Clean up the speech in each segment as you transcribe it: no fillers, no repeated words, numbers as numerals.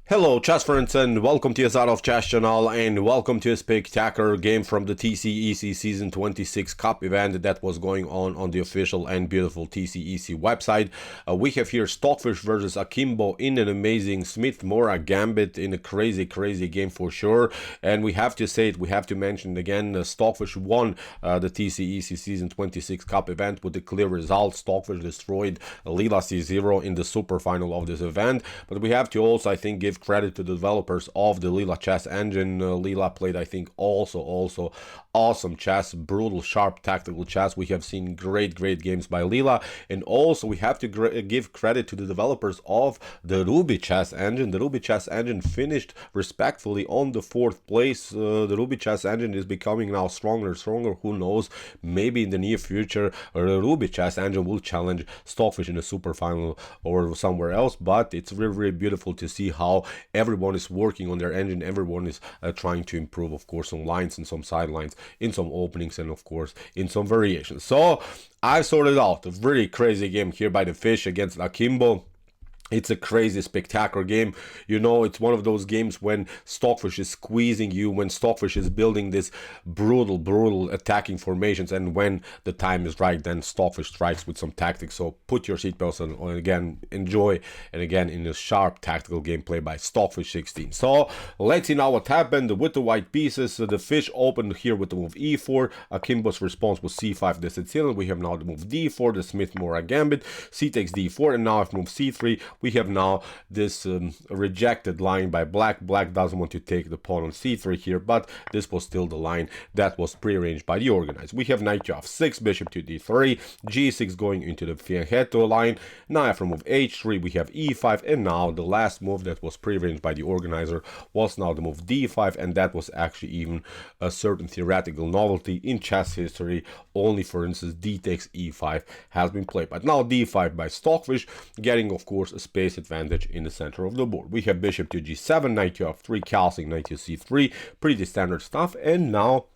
Hello chess friends and welcome to your Out of Chess channel and welcome to a spectacular game from the TCEC Season 26 Cup event that was going on the official and beautiful TCEC website. We have here Stockfish versus Akimbo in an amazing Smith-Morra Gambit in a crazy game for sure. And we have to say it, we have to mention it again, Stockfish won the TCEC Season 26 Cup event with a clear result. Stockfish destroyed Leela C0 in the super final of this event, but we have to also, I think, give credit to the developers of the Leela chess engine. Leela played, I think, also awesome chess, brutal, sharp, tactical chess. We have seen great games by Leela, and also we have to give credit to the developers of the Ruby chess engine. The Ruby chess engine finished respectfully on the 4th place. The Ruby chess engine is becoming now stronger. Who knows? Maybe in the near future, the Ruby chess engine will challenge Stockfish in a super final or somewhere else. But it's really beautiful to see how everyone is working on their engine. Everyone is trying to improve, of course, some lines and some sidelines, in some openings, and of course in some variations. So I sorted out a really crazy game here by the Fish against Akimbo. It's a crazy, spectacular game. You know, it's one of those games when Stockfish is squeezing you, when Stockfish is building this brutal attacking formations, and when the time is right, then Stockfish strikes with some tactics. So put your seatbelts on again, enjoy, and again in a sharp tactical gameplay by Stockfish 16. So let's see now what happened with the white pieces. The Fish opened here with the move e4. Akimbo's response was c5, the Sicilian. We have now the move d4, the Smith-Morra Gambit. C takes d4, and now I've moved c3. We have now this rejected line by Black. Black doesn't want to take the pawn on c3 here, but this was still the line that was prearranged by the organizers. We have knight to f6, bishop to d3, g6 going into the fianchetto line. Now after move h3, we have e5, and now the last move that was prearranged by the organizer was now the move d5, and that was actually even a certain theoretical novelty in chess history. Only, for instance, d takes e5 has been played, but now d5 by Stockfish, getting, of course, a space advantage in the center of the board. We have bishop to g7, knight to f3, castling knight to c3, pretty standard stuff. And now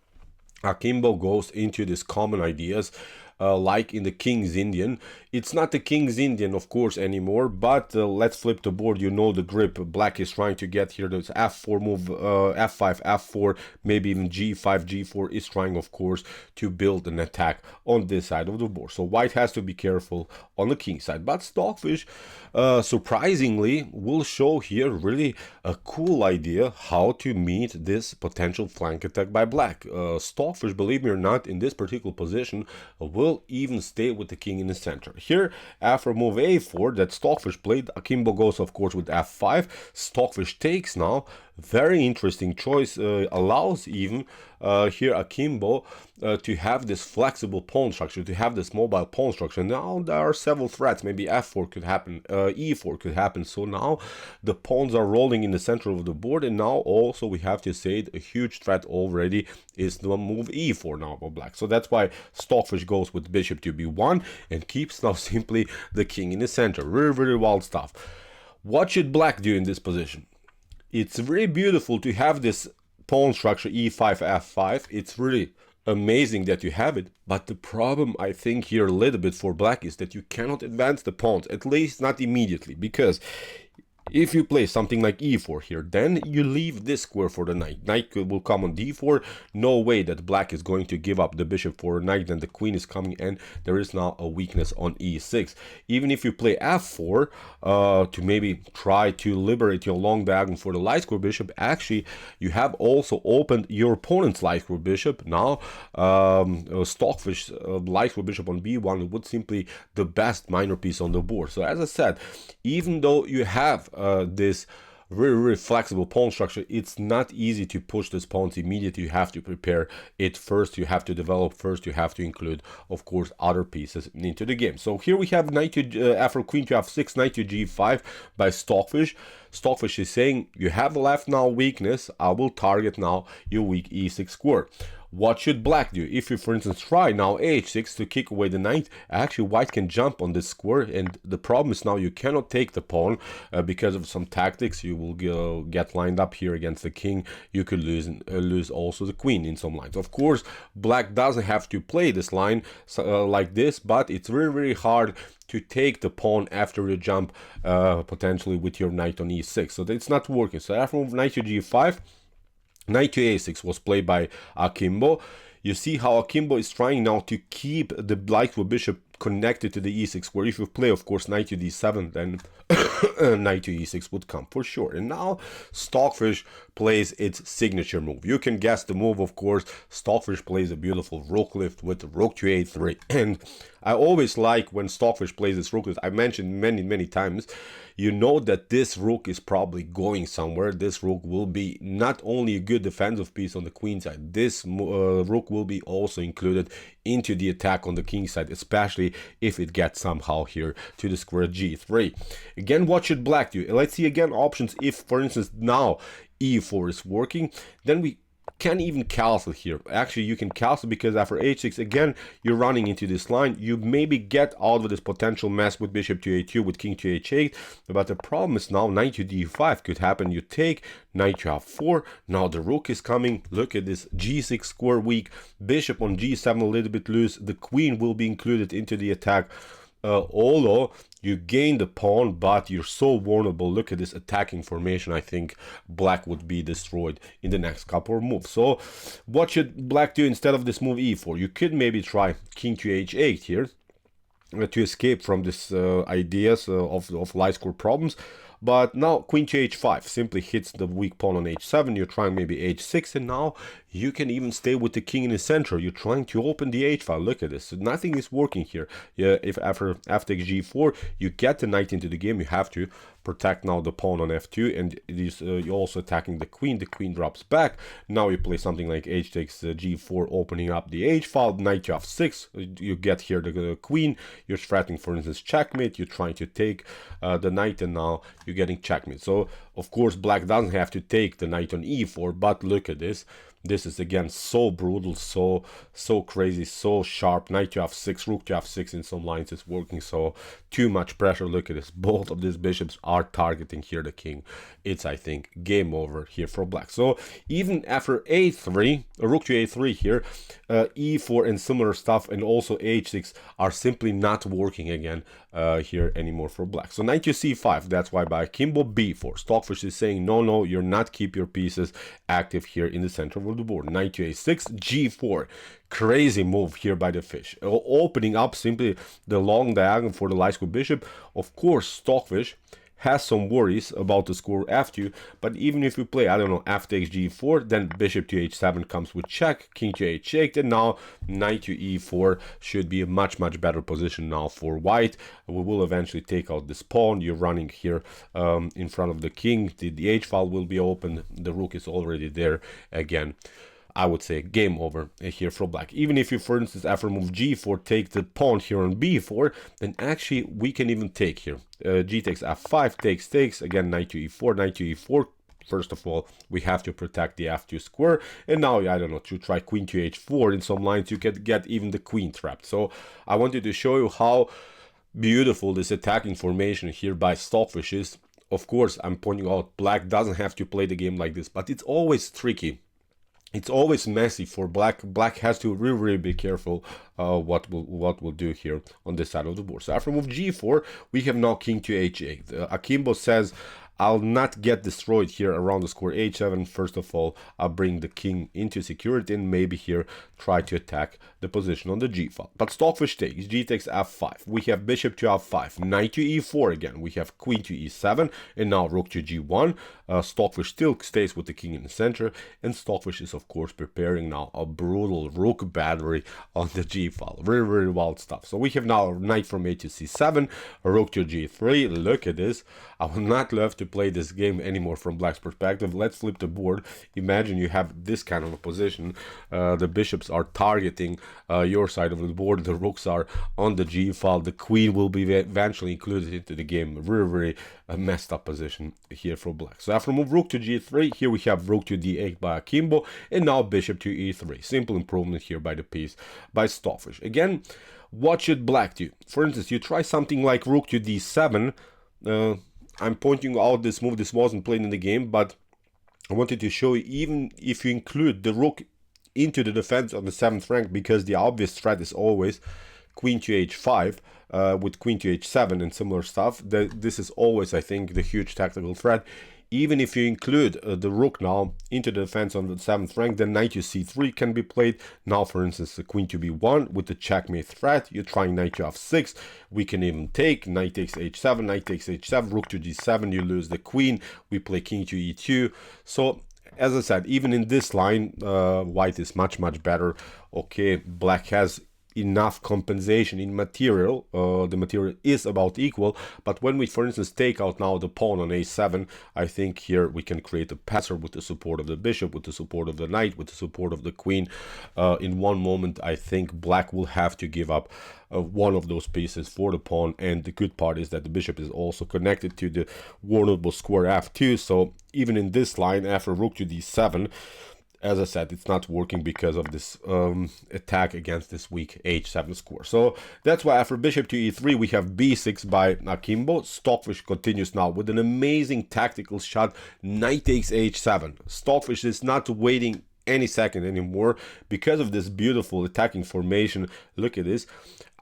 Akimbo goes into these common ideas like in the King's Indian. It's not the King's Indian, of course, anymore, but let's flip the board. You know the grip. Black is trying to get here this f4 move, f5, f4, maybe even g5, g4 is trying, of course, to build an attack on this side of the board. So white has to be careful on the king side. But Stockfish, surprisingly, will show here really a cool idea how to meet this potential flank attack by black. Stockfish, believe me or not, in this particular position will even stay with the king in the center. Here, after move a4 that Stockfish played, Akimbo goes, of course, with f5. Stockfish takes now. Very interesting choice. Allows even here Akimbo to have this flexible pawn structure, to have this mobile pawn structure. Now there are several threats. Maybe f4 could happen, e4 could happen. So now the pawns are rolling in the center of the board, and now also we have to say a huge threat already is the move e4 now for black. So that's why Stockfish goes with bishop to b1 and keeps now simply the king in the center. Really wild stuff. What should black do in this position? It's very beautiful to have this pawn structure e5, f5. It's really amazing that you have it, but the problem, I think, here a little bit for black is that you cannot advance the pawns, at least not immediately, because if you play something like e4 here, then you leave this square for the knight. Knight will come on d4. No way that black is going to give up the bishop for a knight, then the queen is coming, and there is now a weakness on e6. Even if you play f4 to maybe try to liberate your long diagonal for the light square bishop, actually you have also opened your opponent's light square bishop. Now Stockfish light square bishop on b1 would simply the best minor piece on the board. So as I said, even though you have this really flexible pawn structure, it's not easy to push this pawns immediately. You have to prepare it first, you have to develop first, you have to include, of course, other pieces into the game. So here we have knight to after queen to f6, knight to g5 by Stockfish. Stockfish is saying, you have left now weakness, I will target now your weak e6 square. what should black do? If you, for instance, try now h6 to kick away the knight, actually white can jump on this square, and the problem is now you cannot take the pawn because of some tactics. You will get lined up here against the king. You could lose also the queen in some lines. Of course, black doesn't have to play this line like this, but it's very hard to take the pawn after you jump potentially with your knight on e6. So it's not working. So after move knight to g5, knight to a6 was played by Akimbo. You see how Akimbo is trying now to keep the BlackElo bishop connected to the e6 square. If you play, of course, knight to d7, then knight to e6 would come for sure. And now Stockfish plays its signature move. You can guess the move, of course. Stockfish plays a beautiful rook lift with rook to a3. And I always like when Stockfish plays this rook lift. I mentioned many times, you know that this rook is probably going somewhere. This rook will be not only a good defensive piece on the queen side, this rook will be also included into the attack on the king side, especially if it gets somehow here to the square g3. Again, what should black do? Let's see again options. If, for instance, now e4 is working, then we can even castle here. Actually, you can castle because after h6, again, you're running into this line. You maybe get out of this potential mess with bishop to a2, with king to h8, but the problem is now knight to d5 could happen. You take knight to f4. Now the rook is coming. Look at this g6 square weak. Bishop on g7 a little bit loose. The queen will be included into the attack. Although you gain the pawn, but you're so vulnerable. Look at this attacking formation. I think black would be destroyed in the next couple of moves. So what should black do instead of this move e4? You could maybe try king to h8 here to escape from this ideas of light score problems. But now queen to h5 simply hits the weak pawn on h7. You're trying maybe h6, and now you can even stay with the king in the center. You're trying to open the h file. Look at this. So nothing is working here. Yeah, if after f takes g4, you get the knight into the game, you have to protect now the pawn on f2, and it is you're also attacking the queen. The queen drops back. Now you play something like h takes g4, opening up the h file. Knight to f6. You get here the queen. You're threatening, for instance, checkmate. You're trying to take the knight, and now you're getting checkmate. So of course black doesn't have to take the knight on e4, but look at this. This is again so brutal, so crazy, so sharp. Knight to f6, rook to f6 in some lines is working, so too much pressure. Look at this. Both of these bishops are targeting here the king. It's, I think, game over here for black. So even after a3, rook to a3 here, e4 and similar stuff, and also h6 are simply not working again here anymore for black. So knight to c5, that's why by akimbo b4. Stockfish is saying, no, you're not keep your pieces active here in the center of the board. Knight to a6, g4. Crazy move here by the fish, opening up simply the long diagonal for the light square bishop. Of course, Stockfish has some worries about the score f2, but even if you play, I don't know, f takes g4, then bishop to h7 comes with check, king to h8, and now knight to e4 should be a much better position now for white. We will eventually take out this pawn. You're running here in front of the king. The h file will be open. The rook is already there again. I would say game over here for black. Even if you, for instance, after move g4, take the pawn here on b4, then actually we can even take here. G takes f5, takes, again, knight to e4, knight to e4. First of all, we have to protect the f2 square. And now, I don't know, to try queen to h4. In some lines, you can get even the queen trapped. So I wanted to show you how beautiful this attacking formation here by Stockfish is. Of course, I'm pointing out black doesn't have to play the game like this, but it's always tricky. It's always messy for black. Black has to really be careful what we'll do here on this side of the board. So after move g4, we have now king to h8. Akimbo says, I'll not get destroyed here around the square h7. First of all, I'll bring the king into security and maybe here try to attack the position on the g file. But Stockfish takes, g takes f5. We have bishop to f5, knight to e4 again. We have queen to e7, and now rook to g1. Stockfish still stays with the king in the center, and Stockfish is of course preparing now a brutal rook battery on the g file. Very wild stuff. So we have now knight from a to c7, rook to g3. Look at this. I would not love to play this game anymore from black's perspective. Let's flip the board. Imagine you have this kind of a position. The bishops are targeting your side of the board. The rooks are on the g file. The queen will be eventually included into the game. Very messed up position here for black. So after move rook to g3, here we have rook to d8 by akimbo, and now bishop to e3. Simple improvement here by the piece by Stockfish. Again, what should black do? For instance, you try something like rook to d7. I'm pointing out this move. This wasn't played in the game, but I wanted to show you, even if you include the rook into the defense on the 7th rank, because the obvious threat is always queen to h5 with queen to h7 and similar stuff. This is always, I think, the huge tactical threat. Even if you include the rook now into the defense on the 7th rank, then knight to c3 can be played. Now, for instance, the queen to b1 with the checkmate threat. You're trying knight to f6. We can even take knight takes h7, knight takes h7, rook to g7. You lose the queen. We play king to e2. So, as I said, even in this line, white is much better. Okay, black has enough compensation in material. The material is about equal, but when we, for instance, take out now the pawn on a7, I think here we can create a passer with the support of the bishop, with the support of the knight, with the support of the queen. In one moment, I think black will have to give up one of those pieces for the pawn, and the good part is that the bishop is also connected to the vulnerable square f2. So even in this line, after rook to d7, as I said, it's not working because of this attack against this weak h7 square. So that's why after bishop to e3, we have b6 by akimbo. Stockfish continues now with an amazing tactical shot. Knight takes h7. Stockfish is not waiting any second anymore because of this beautiful attacking formation. Look at this.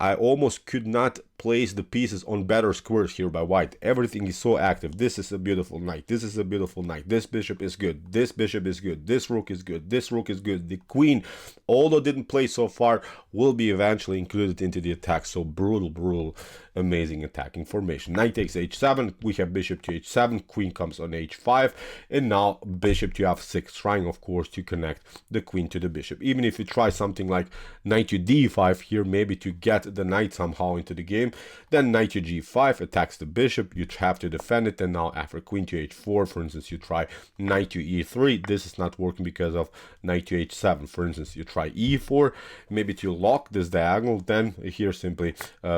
I almost could not place the pieces on better squares here by white. Everything is so active. This is a beautiful knight. This is a beautiful knight. This bishop is good. This bishop is good. This rook is good. This rook is good. The queen, although didn't play so far, will be eventually included into the attack. So brutal, amazing attacking formation. Knight takes h7. We have bishop to h7. Queen comes on h5. And now bishop to f6, trying, of course, to connect the queen to the bishop. Even if you try something like knight to d5 here, maybe to get the knight somehow into the game, then knight to g5 attacks the bishop. You have to defend it. And now after queen to h4, for instance, you try knight to e3. This is not working because of knight to h7. For instance, you try e4, maybe to lock this diagonal. Then here simply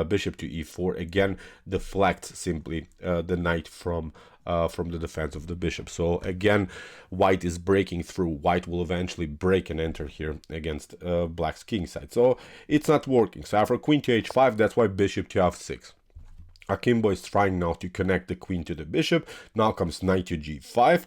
bishop to e4, again deflect simply the knight from the defense of the bishop. So again, white is breaking through. White will eventually break and enter here against black's king side. So it's not working. So after queen to h5, that's why bishop to f6. Akimbo is trying now to connect the queen to the bishop. Now comes knight to g5.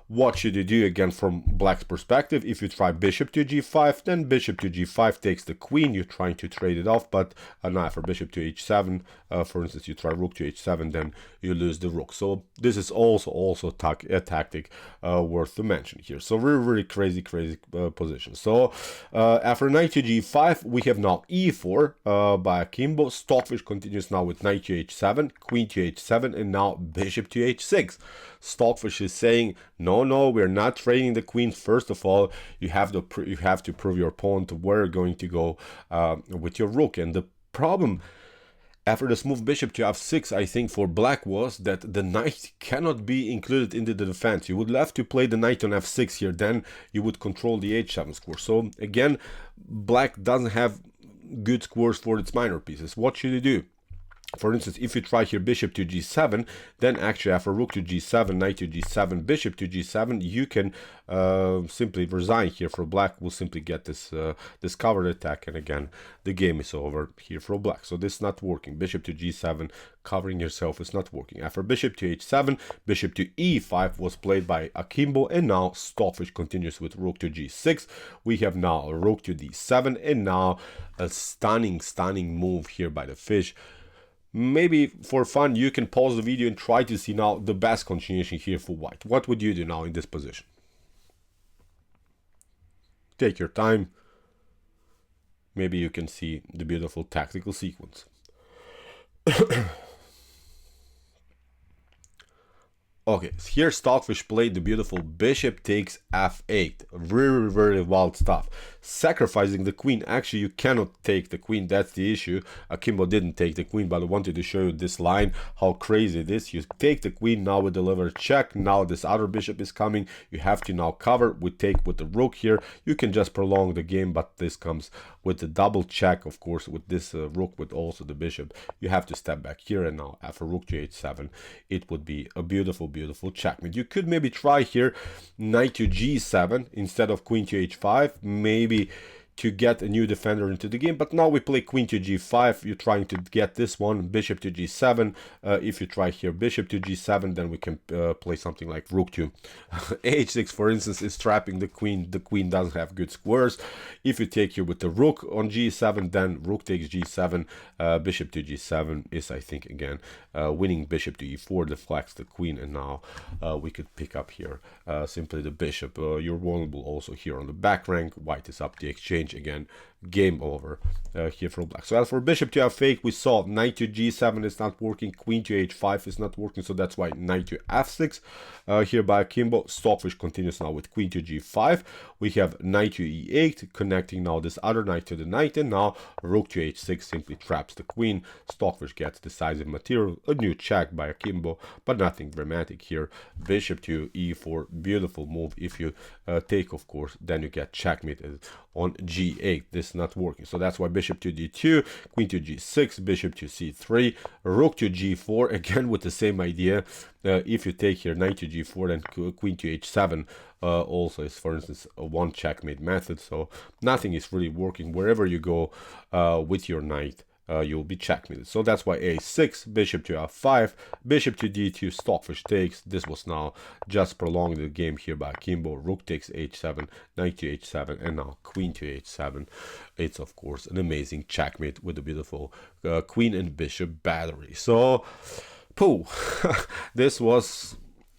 What should you do again from black's perspective? If you try bishop to g5, then bishop to g5 takes the queen. You're trying to trade it off, but now for bishop to h7, for instance, you try rook to h7, then you lose the rook. So this is also a tactic worth to mention here. So very crazy position. So after knight to g5, we have now e4 by akimbo. Stockfish continues now with knight to h7, queen to h7, and now bishop to h6. Stockfish is saying, no, we're not trading the queen. First of all, you have to prove your opponent where you're going to go with your rook. And the problem after this move bishop to f6, I think for black, was that the knight cannot be included into the defense. You would have to play the knight on f6 here, then you would control the h7 square. So again, black doesn't have good scores for its minor pieces. What should you do? For instance, if you try here bishop to g7, then actually after rook to g7, knight to g7, bishop to g7, you can simply resign here. For black will simply get this this covered attack, and again the game is over here for black. So this is not working. Bishop to g7, covering yourself is not working. After bishop to h7, bishop to e5 was played by akimbo, and now Stockfish continues with rook to g6. We have now rook to d7, and now a stunning move here by the fish. Maybe for fun, you can pause the video and try to see now the best continuation here for white. What would you do now in this position? Take your time. Maybe you can see the beautiful tactical sequence. Okay, so here Stockfish played the beautiful bishop takes f8. Very wild stuff. sacrificing the queen. Actually, you cannot take the queen, that's the issue. Akimbo didn't take the queen, but I wanted to show you this line, how crazy it is. You take the queen, now we deliver check, now this other bishop is coming, you have to now cover, we take with the rook here. You can just prolong the game, but this comes with the double check, of course, with this rook, with also the bishop. You have to step back here, and now after rook to h7, it would be a beautiful, beautiful checkmate. You could maybe try here knight to g7 instead of queen to h5, maybe to get a new defender into the game, but now we play queen to g5. You're trying to get this one, bishop to g7. If you try here bishop to g7, then we can play something like rook to h6, for instance, is trapping the queen. The queen doesn't have good squares. If you take here with the rook on g7, then rook takes g7, bishop to g7 is, I think, again, winning. Bishop to e4 deflects the queen, and now we could pick up here simply the bishop. You're vulnerable also here on the back rank. White is up the exchange. Again, game over here for black. So as for bishop to f8, we saw knight to g7 is not working, queen to h5 is not working, so that's why knight to f6 here by Akimbo. Stockfish continues now with queen to g5. We have knight to e8, connecting now this other knight to the knight, and now rook to h6 simply traps the queen. Stockfish gets decisive material, a new check by Akimbo, but nothing dramatic here. Bishop to e4, beautiful move. If you take, of course, then you get checkmate on g8. This is not working, so that's why bishop to d2, queen to g6, bishop to c3, rook to g4, again with the same idea. If you take here knight to g4, then queen to h7 also is, for instance, a one checkmate method. So nothing is really working. Wherever you go with your knight, you'll be checkmated. So that's why a6, bishop to f5, bishop to d2, Stockfish takes. This was now just prolonging the game here by Akimbo. Rook takes h7, knight to h7, and now queen to h7. It's, of course, an amazing checkmate with a beautiful queen and bishop battery. So, pooh, this was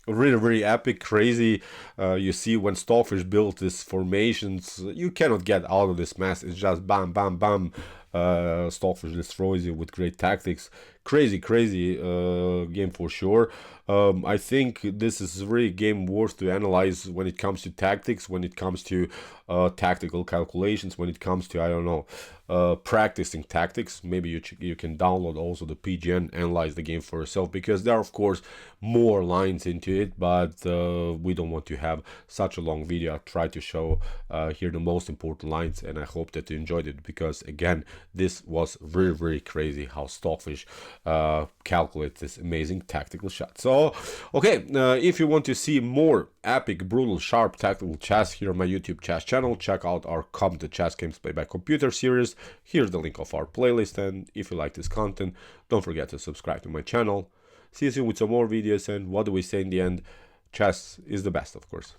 really, really epic, crazy. You see, when Stockfish built these formations, you cannot get out of this mess. It's just bam, bam, bam. Stockfish destroys you with great tactics. Crazy game for sure. I think this is really a game worth to analyze when it comes to tactics, when it comes to tactical calculations, when it comes to, I don't know, practicing tactics. Maybe you can download also the PGN, analyze the game for yourself, because there are, of course, more lines into it, but we don't want to have such a long video. I try to show here the most important lines, and I hope that you enjoyed it, because again, this was really, really crazy how Stockfish calculate this amazing tactical shot. So, okay, if you want to see more epic, brutal, sharp tactical chess here on my YouTube chess channel, check out our Come to Chess Games Play by Computer series. Here's the link of our playlist, and if you like this content, don't forget to subscribe to my channel. See you soon with some more videos, and what do we say in the end? Chess is the best, of course.